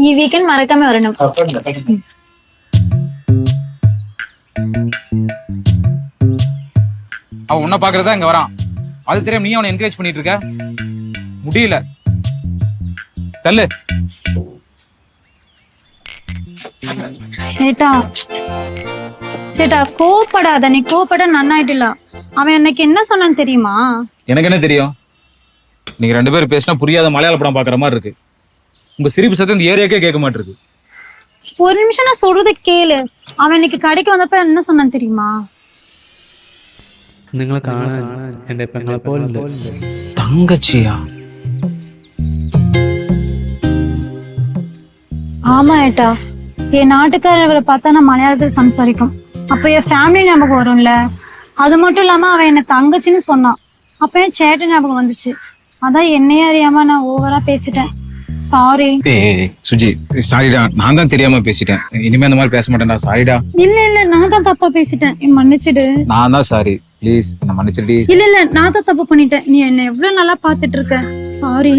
ഈ വീക്കെൻഡ് മറക്കാമ വരണം. அவன் உன்னை பாக்குறதா இங்க வரான். அது தெரியும் நீ அவனை என்கரேஜ் பண்ணிட்டு இருக்க. முடியல, தள்ளு. ஏட்டா சேட்டா கோபப்படாத, நீ கோபப்பட நன்னாயிட்டுல. அவன் எனக்கு என்ன சொன்னான்னு தெரியுமா? எனக்கு என்ன தெரியும்? நீங்க ரெண்டு பேரும் பேசினா புரியாத மலையாள படம் பாக்குற மாதிரி இருக்கு. உங்க சிரிப்பு சத்தம் இந்த ஏரியாக்கே கேட்க மாட்டிருக்கு. ஒரு நிமிஷம் நான் சொல்றத கேளு. அவன் இன்னைக்கு கடைக்கு வந்தப்ப என்ன சொன்னான்னு தெரியுமா? നിങ്ങളെ കാണാൻ എന്റെ പെങ്ങളെ പോലെ தங்கச்சியா? ஆமா ஏட்டா, என் நாட்டுக்காரர்களை பார்த்தா நான் மலையாளத்தில் சம்சாரிக்கும். அப்ப என் ஃபேமிலி ஞாபகம் வரும்ல. அது மட்டும் இல்லாம அவன் என்ன தங்கச்சின்னு சொன்னான். அப்ப என் சேட்டை ஞாபகம் வந்துச்சு. அதான் என்னையே அறியாம நான் ஓவரா பேசிட்டேன். சாரி. சுஜி, சாரிடா. நான் தான் தெரியாம பேசிட்டேன். இனிமே அந்த மாதிரி பேச மாட்டேன்டா. சாரிடா. இல்ல நான் தான் தப்பா பேசிட்டேன். நீ மன்னிச்சிடு. நான் தான் சாரி. ப்ளீஸ் என்ன மன்னிச்சிடு. இல்ல நான் தான் தப்பு பண்ணிட்டேன். நீ என்ன எவ்வளவு நல்லா பாத்துட்டு இருக்க. சாரி.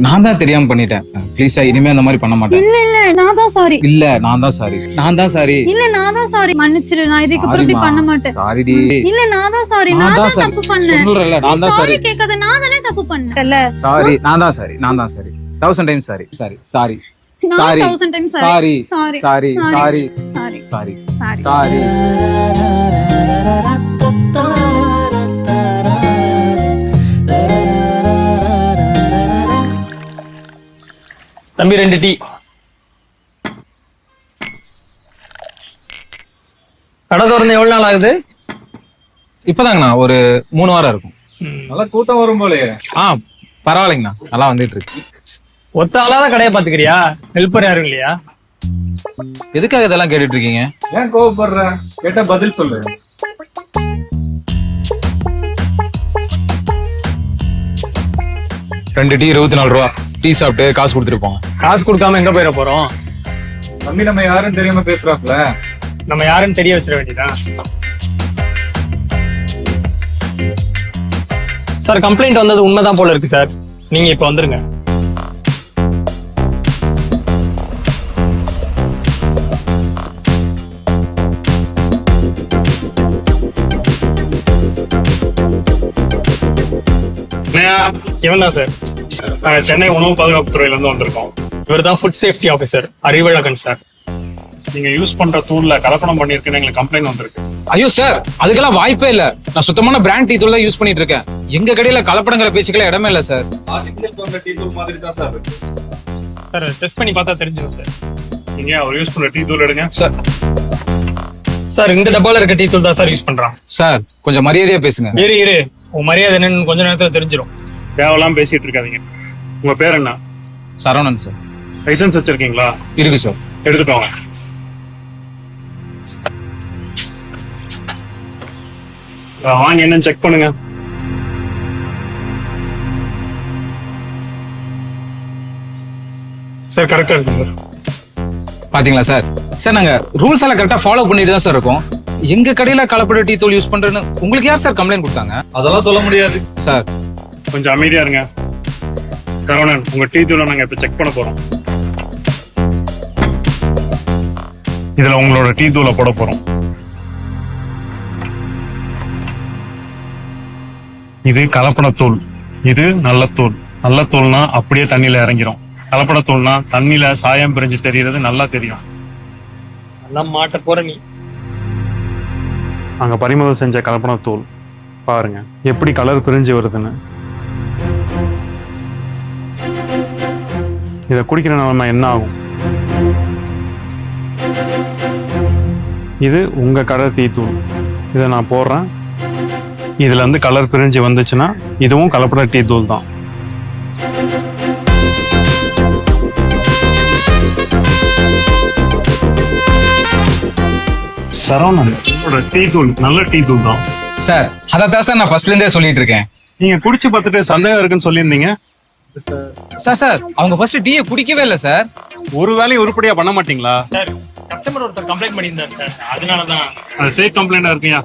நான் தான் தெரியாம பண்ணிட்டேன். ப்ளீஸ் இனிமே அந்த மாதிரி பண்ண மாட்டேன். இல்ல நான் தான் சாரி. இல்ல நான் தான் சாரி. நான் தான் சாரி. இல்ல நான் தான் சாரி. மன்னிச்சிடு. நான் இதுக்கு அப்புறம் இப்படி பண்ண மாட்டேன். சாரிடி. இல்ல நான் தான் சாரி. நான் தான் தப்பு பண்ணேன். சொல்றேன்ல, நான் தான் சாரி. கேட்காத, நான் தானே தப்பு பண்ணேன்ல. சாரி. நான் தான் சாரி. நான் தான் sorry. 1000 times sorry. Sorry. Sorry. Sorry. 1000 times sorry. Sorry. Sorry. Sorry. Sorry. Sorry. Sorry. Sorry. தம்பி 2 டீ. கடை திறந்து எவ்வளவு நாள் ஆகுது? இப்பதாங்கண்ணா ஒரு 3 வாரம் இருக்கும். நல்லா கூட்டம் வரும் போலயே. பரவாயில்லைங்கண்ணா, நல்லா வந்துட்டு இருக்கு. ஒத்த ஆளாத கடையை பாத்துக்கிறியா? ஹெல்ப்பர் யாரும் இல்லையா? எதுக்காக இதெல்லாம் கேட்டுட்டு இருக்கீங்க? ஏன் கோவப்படுற? கேட்டா பதில் சொல்லு. ரெண்டு டீ 24 ரூபா. டீ சாப்பிட்டு காசு கொடுத்துட்டு போங்க. காசு கொடுக்காம எங்க போயிட போறோம்? தம்பி நம்ம யாருன்னு தெரியாம பேசுறாப்ல. நம்ம யாருன்னு தெரிய வச்சிட வேண்டியதான். சார், கம்ப்ளைண்ட் வந்தது உண்மைதான் போல இருக்கு சார். நீங்க இப்ப வந்துருங்க. இவன் தான் சார். நாங்க சென்னை உணவு பாதுகாப்பு துறையில இருந்து வந்திருக்கோம். இவர் தான் food safety officer Arivazhagan sir. நீங்க யூஸ் பண்ற தூள்ல கலப்படம் பண்ணிருக்குன்னு எங்களுக்கு கம்ப்ளைண்ட் வந்திருக்கு. ஐயோ சார், அதுக்கெல்லாம் வாய்ப்பே இல்ல. நான் சுத்தமான பிராண்ட் டீ தூள் தான் யூஸ் பண்ணிட்டு இருக்கேன். எங்க கடையில கலப்படங்கிற பேச்சுக்கெல்லாம் இடமே இல்ல சார். சார் டெஸ்ட் பண்ணி பார்த்தா தெரிஞ்சிடும் சார். நீங்க அவர் யூஸ் பண்ற டீ தூள் எடுங்க சார். சார், இந்த டப்பால இருக்க டீ தூள் தான் சார் யூஸ் பண்றான். சார் கொஞ்சம் மரியாதையா பேசுங்க. இரு உன் மரியாதை என்னன்னு கொஞ்ச நேரத்துல தெரிஞ்சிடும். தேவையெல்லாம் பேசிட்டு இருக்காதீங்க. உங்க பேர் என்ன? சரவணன் சார். லைசன்ஸ் வச்சிருக்கீங்களா? இருக்கு சார். எடுத்துட்டு வாங்க. வாங்க, என்னன்னு செக் பண்ணுங்க. சார் கரெக்டா இருக்கு சார். பாத்தீங்களா சார்? சார் நாங்க ரூல்ஸ் எல்லாம் கரெக்டா ஃபாலோ பண்ணிட்டு தான் சார் இருக்கோம். எங்க கடையில கலப்பட டீ தூள் யூஸ் பண்றேன்னு உங்களுக்கு யார் சார் கம்ப்ளைண்ட் கொடுத்தாங்க? அதெல்லாம் சொல்ல முடியாது சார். கொஞ்சம் அமைதியா இருங்க. சரவணன், உங்க டீ தூளை நாங்க இப்ப செக் பண்ண போறோம். இதுல உங்களோட டீ தூளை போட போறோம். இது கலப்படத்தூள், இது நல்ல தூள். நல்ல தூள்னா அப்படியே தண்ணியில இறங்கிரும். கலப்படத்தூள்னா தண்ணியில சாயம் பிரிஞ்சு தெரியறது நல்லா தெரியும். நல்லா மாட்ட போற நீ. நாங்க பறிமுதல் செஞ்ச கலப்படத்தூள் பாருங்க எப்படி கலர் பிரிஞ்சு வருதுன்னு. இதை குடிக்கிற நிலைமை என்ன ஆகும்? இது உங்க கடை டீ தூள். இதை நான் போடுறேன். இதுல இருந்து கலர் பிரிஞ்சு வந்துச்சுன்னா இதுவும் கலப்பட டீ தூள் தான். சரவணன், உங்களோட டீ தூள் நல்ல டீ தூள் தான் சார். அதான் சார் நான் ஃபர்ஸ்ட்ல இருந்தே சொல்லிட்டு இருக்கேன். நீங்க குடிச்சு பார்த்துட்டு சந்தேகம் இருக்குன்னு சொல்லியிருந்தீங்க. சார் அவங்க ஃபர்ஸ்ட் டீயை குடிக்கவே இல்லை சார். ஒரு வேலையும் உருப்படியா பண்ண மாட்டீங்களா? சார், கஸ்டமர் ஒருத்தர் கம்ப்ளைண்ட் பண்ணியிருந்தார் சார். அதனாலதான் அது ஃபேக் கம்ப்ளைண்டா இருக்குயா.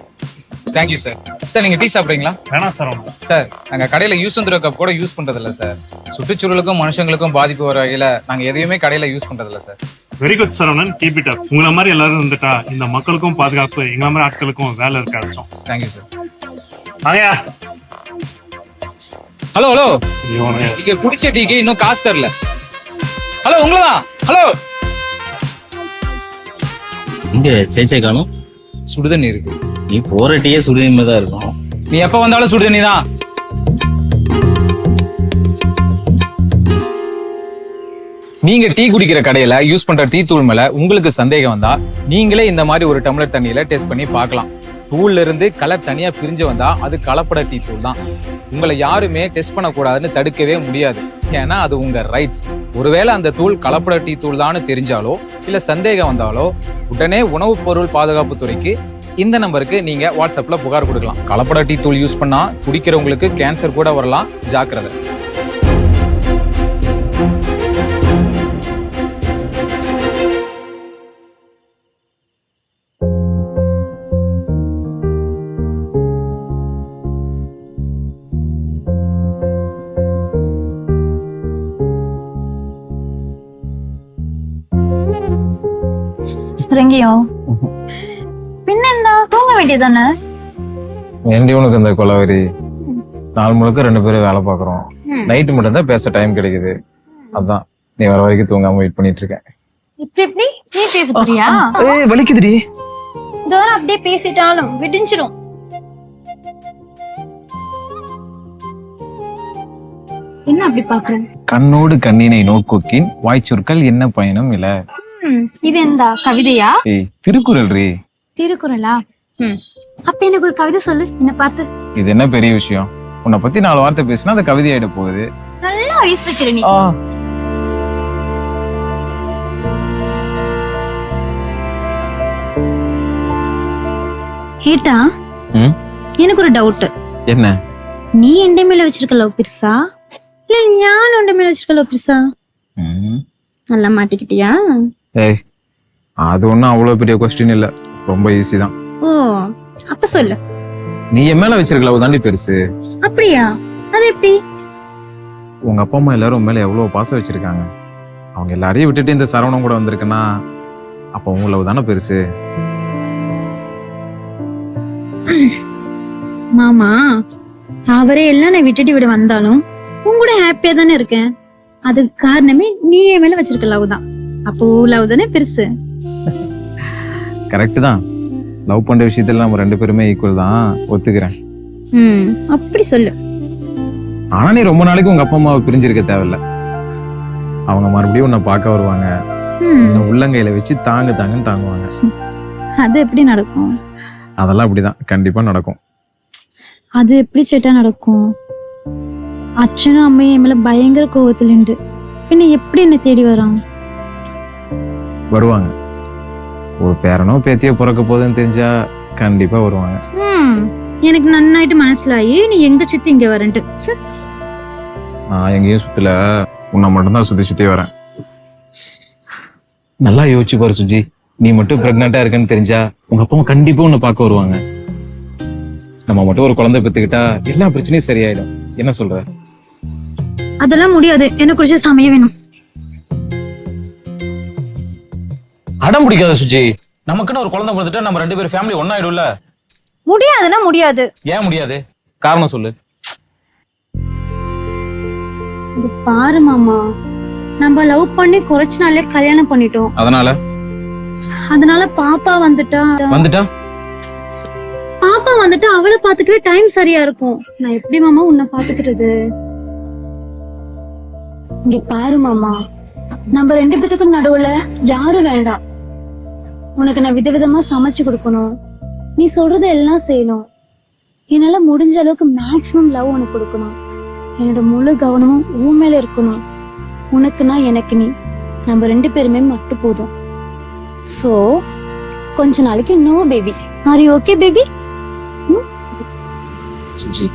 Thank you sir. சார் நீங்க டீ சாப்பிடுறீங்களா? வேணாம் சார் ஒன்றும். சார் நாங்க கடையில யூஸ் அண்ட் த்ரோ கப் கூட யூஸ் பண்றது இல்ல சார். சுற்றுச்சூழலுக்கும் மனுஷங்களுக்கும் பாதிப்பு வர வகையில நாங்க எதையுமே கடையில யூஸ் பண்றது இல்ல sir. Very good Saravanan, keep it up. உங்களை மாதிரி எல்லாரும் இருந்துட்டா இந்த மக்களுக்கும் பாதுகாப்பு, எங்களை மாதிரி ஆட்களுக்கும் வேலை இருக்காச்சும். Thank you sir. வாங்கயா. ஹலோ ஹலோ, இவனுங்க நீங்க குடிச்ச டீக்கு இன்னும் காசு தரல. ஹலோ உங்களதான். ஹலோ, இங்க சேச்சை காணும். சுடுதண்ணி இருக்கு. நீ போற டீயே சுடுதண்ணி தான் இருக்கும். நீ எப்ப வந்தாலும் சுடுதண்ணி தான். நீங்க டீ குடிக்கிற கடையில யூஸ் பண்ற டீ தூள் மேல உங்களுக்கு சந்தேகம் வந்தா நீங்களே இந்த மாதிரி ஒரு டம்ளர் தண்ணியில டெஸ்ட் பண்ணி பார்க்கலாம். தூள்ல இருந்து கலர் தனியா பிரிஞ்சு வந்தா அது கலப்பட டீ தூள் தான். உங்களை யாருமே டெஸ்ட் பண்ணக்கூடாதுன்னு தடுக்கவே முடியாது. ஏன்னா அது உங்க ரைட்ஸ். ஒருவேளை அந்த தூள் கலப்பட டீ தூள் தான் தெரிஞ்சாலோ இல்ல சந்தேகம் வந்தாலோ உடனே உணவுப் பொருள் பாதுகாப்பு துறைக்கு இந்த நம்பருக்கு நீங்க வாட்ஸ்அப்ல புகார் கொடுக்கலாம். கலப்பட டீ தூள் யூஸ் பண்ணா குடிக்கிறவங்களுக்கு கேன்சர் கூட வரலாம். ஜாக்கிரதை. இறங்கியோ பின்னெந்தா தூங்க வேண்டியதானே? ஏண்டி உனக்கு இந்த கொலவரி? நாள் முழுக்க 2 பேரும் வேலை பாக்குறோம். நைட்டு மட்டும் தான் பேச டைம் கிடைக்குது. அதான் நீ வர வரைக்கும் தூங்காம வெயிட் பண்ணிட்டு இருக்கேன். இப்படி இப்படி நீ பேச போறியா? வலிக்குதுடி. தூரம் அப்படியே பேசிட்டாலும் விடிஞ்சிரும். என்ன அப்படி பாக்குறேன்? கண்ணோடு கண்ணினை நோக்கோக்கின் வாய்ச்சொற்கள் என்ன பயனும் இல்ல. இது எந்த கவிதையா? ஏய், திருக்குறள் ரீ. திருக்குறளா? அப்ப எனக்கு ஒரு கவிதை சொல்லு, என்ன பார்த்து. இது என்ன பெரிய விஷயம்? உன்னை பத்தி 4 வார்த்தை பேசினா அது கவிதை ஆயிட போகுது. நல்லா ஐஸ் வைக்கிற நீ. கேட்டா எனக்கு ஒரு டவுட். என்ன? நீ எந்த மேல வச்சிருக்க லவ் பெருசா இல்ல ஞான் உண்ட மேல வச்சிருக்க லவ் பெருசா? நல்லா மாட்டிக்கிட்டியா? ஏய், அது ஒண்ணும் அவ்வளவு பெரிய கொஸ்டின் இல்ல. ரொம்ப ஈஸி தான். ஓ, அப்ப சொல்லு. நீ என் மேல வச்சிருக்க லவ் தாண்டி பெருசு. அப்படியா? அது எப்படி? உங்க அப்பா அம்மா எல்லாரும் உன் மேல எவ்வளவு பாசம் வச்சிருக்காங்க. அவங்க எல்லாரையும் விட்டுட்டு இந்த சரவணம் கூட வந்திருக்குன்னா அப்ப உங்க லவ் தானே பெருசு. மாமா, அவரே எல்லாம் நான் விட்டுட்டு விட வந்தாலும் உன் கூட ஹாப்பியா தானே இருக்கேன். அதுக்கு காரணமே நீ என் மேல வச்சிருக்க லவ் தான். அப்போ லவ் தானே பெருசு. கரெக்ட் தான். லவ் பண்ற விஷயத்துல நம்ம 2 பேருமே ஈக்குவல் தான், ஒத்துக்கிறேன். அப்படி சொல்லு. ஆனா நீ ரொம்ப நாளைக்கு உங்க அப்பா அம்மாவை பிரிஞ்சிருக்க தேவையில்ல. அவங்க மறுபடியும் உன்னை பார்க்க வருவாங்க. உன்னை உள்ளங்கையில வச்சு தாங்கன்னு தாங்குவாங்க. அது எப்படி நடக்கும்? அதெல்லாம் அப்படிதான் கண்டிப்பா நடக்கும். அது எப்படி சேட்டா நடக்கும்? அச்சனும் அம்மையும் என் மேல பயங்கர கோவத்துல உண்டு. பின்ன எப்படி என்ன தேடி வரான்? வருவாங்க. ஒரு பேரனோ பேத்தியோ பிறக்க போகுதுன்னு தெரிஞ்சா கண்டிப்பா வருவாங்க. எனக்கு நன்னாயிட்டு மனசுலாயி நீ எங்க சுத்தி இங்க வரன்ட்டு. நான் எங்கேயும் சுத்தல, உன்னை மட்டும்தான் சுத்தி வரேன். நல்லா யோசிச்சு பாரு சுஜி. நீ மட்டும் பிரெக்னண்டா இருக்கன்னு தெரிஞ்சா உங்க அப்பா அம்மா கண்டிப்பா உன்னை பார்க்க வருவாங்க. நம்ம மட்டும் ஒரு குழந்தை பெத்துக்கிட்டா எல்லா பிரச்சனையும் சரியாயிடும். என்ன சொல்ற? அதெல்லாம் முடியாது. எனக்கு குறிச்ச சமயம் வேணும். அடம் பிடிக்காத சுஜி. நமக்குன்னு ஒரு குழந்தை பிறந்துட்டா நம்ம 2 பேரும் ஃபேமிலி ஒன்னாயிடும்ல. முடியாதுன்னா முடியாது. ஏன் முடியாது? காரணம் சொல்லு. இது பாரு மாமா, நம்ம லவ் பண்ணி കുറച്ച് நாள்ல கல்யாணம் பண்ணிட்டோம். அதனால பாப்பா வந்துட்டா அவளை பாத்துக்கவே டைம் சரியா இருக்கும். நான் எப்படி மாமா உன்னை பாத்துக்கிறது? இங்க பாரு மாமா, நம்ம 2 பேத்துக்கும் நடுவுல யாரும் வேண்டாம். உனக்கு நான் விதவிதமா சமைச்சு கொடுக்கணும். நீ சொல்றது எல்லாம் செய்யணும். என்னால முடிஞ்ச அளவுக்கு மேக்சிமம் லவ் உனக்கு கொடுக்கணும். என்னோட முழு கவனமும் உன் மேல இருக்கணும். உனக்குன்னா எனக்கு நீ, நம்ம 2 பேருமே மட்டும் போதும். சோ கொஞ்ச நாளைக்கு no baby. Are you okay baby? Suji,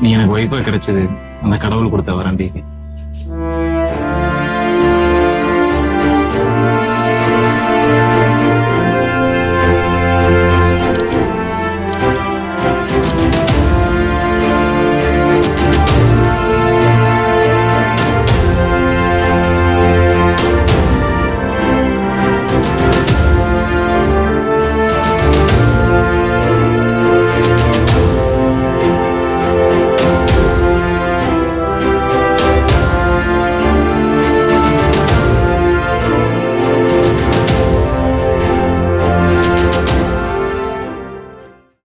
நீ எனக்கு ஒய்ஃபா கிடைச்சது அந்த கடவுள் கொடுத்த வரண்டி.